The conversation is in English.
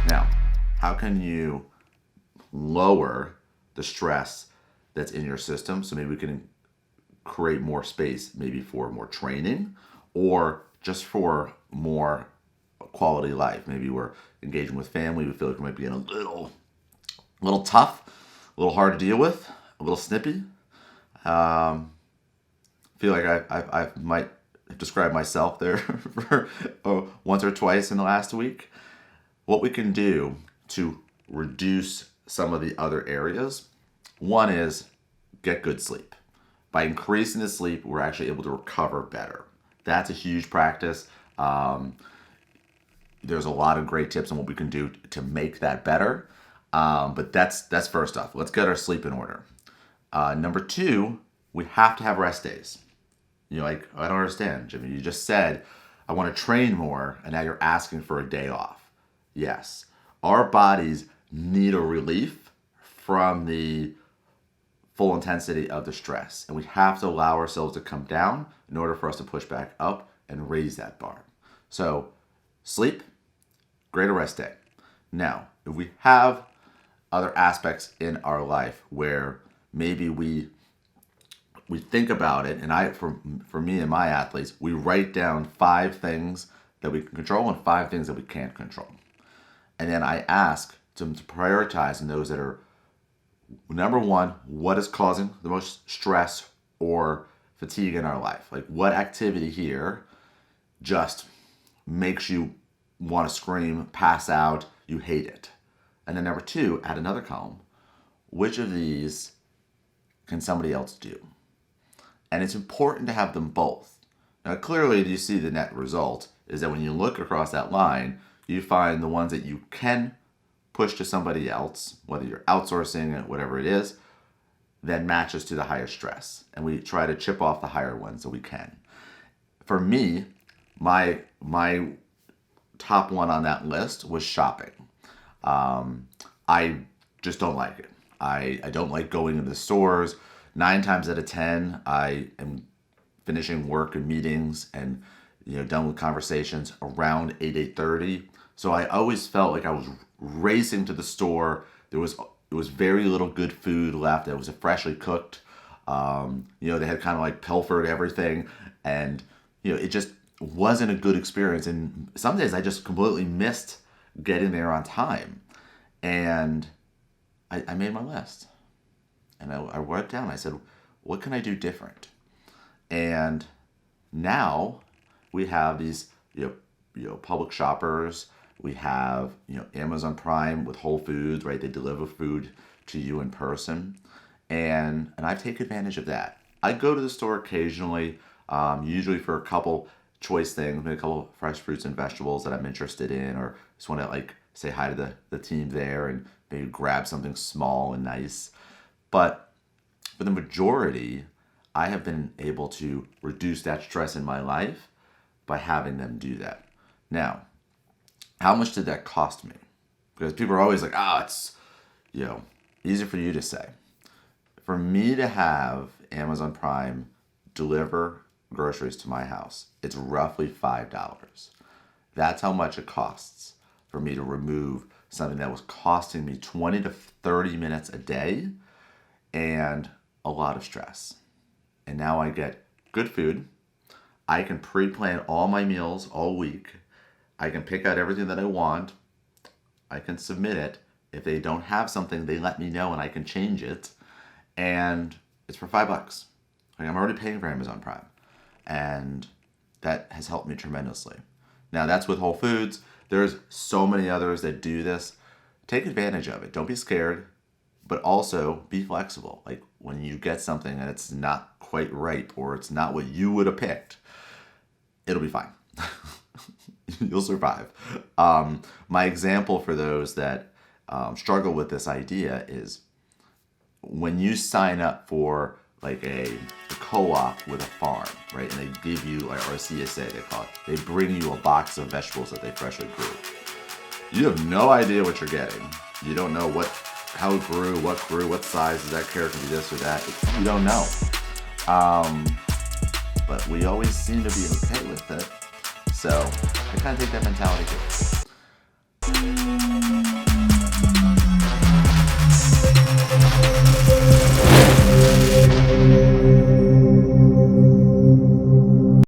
Now, how can you lower the stress that's in your system? So maybe we can create more space, maybe for more training or just for more quality life. Maybe we're engaging with family. We feel like we might be in a little tough, a little hard to deal with, a little snippy. Feel like I might have described myself there for once or twice in the last week. What we can do to reduce some of the other areas, one is get good sleep. By increasing the sleep, we're actually able to recover better. That's a huge practice. There's a lot of great tips on what we can do to make that better. But that's first off. Let's get our sleep in order. Number two, we have to have rest days. Like, I don't understand, Jimmy. You just said, I want to train more, and now you're asking for a day off. Yes. Our bodies need a relief from the full intensity of the stress. And we have to allow ourselves to come down in order for us to push back up and raise that bar. So, sleep, greater rest day. Now, if we have other aspects in our life where maybe we think about it, and for me and my athletes, we write down 5 things that we can control and 5 things that we can't control. And then I ask them to prioritize in those that are, number one, what is causing the most stress or fatigue in our life? Like, what activity here just makes you want to scream, pass out, you hate it? And then number 2, add another column. Which of these can somebody else do? And it's important to have them both. Now, clearly, you see the net result is that when you look across that line, you find the ones that you can push to somebody else, whether you're outsourcing it, whatever it is, that matches to the higher stress. And we try to chip off the higher ones that we can. For me, my top one on that list was shopping. I just don't like it. I don't like going into the stores. 9 times out of 10, I am finishing work and meetings and done with conversations around 8:30. So I always felt like I was racing to the store. There was very little good food left. It was freshly cooked. They had kind of like pilfered everything, and it just wasn't a good experience. And some days I just completely missed getting there on time. And I made my list, and I wrote down. I said, what can I do different? And now we have these public shoppers. We have Amazon Prime with Whole Foods, right? They deliver food to you in person, and I take advantage of that. I go to the store occasionally, usually for a couple choice things, maybe a couple fresh fruits and vegetables that I'm interested in, or just want to say hi to the team there and maybe grab something small and nice. But for the majority, I have been able to reduce that stress in my life by having them do that. Now, how much did that cost me? Because people are always like, it's easy for you to say. For me to have Amazon Prime deliver groceries to my house, it's roughly $5. That's how much it costs for me to remove something that was costing me 20 to 30 minutes a day and a lot of stress. And now I get good food. I can pre-plan all my meals all week. I can pick out everything that I want. I can submit it. If they don't have something, they let me know and I can change it. And it's for $5. I'm already paying for Amazon Prime. And that has helped me tremendously. Now, that's with Whole Foods. There's so many others that do this. Take advantage of it. Don't be scared, but also be flexible. Like, when you get something and it's not quite right or it's not what you would have picked, it'll be fine. You'll survive. My example for those that struggle with this idea is when you sign up for like a co-op with a farm, right? And they give you, or a CSA they call it, they bring you a box of vegetables that they freshly grew. You have no idea what you're getting. You don't know how it grew, what size, does that carrot can be this or that? You don't know. But we always seem to be okay with it. So I kind of take that mentality too.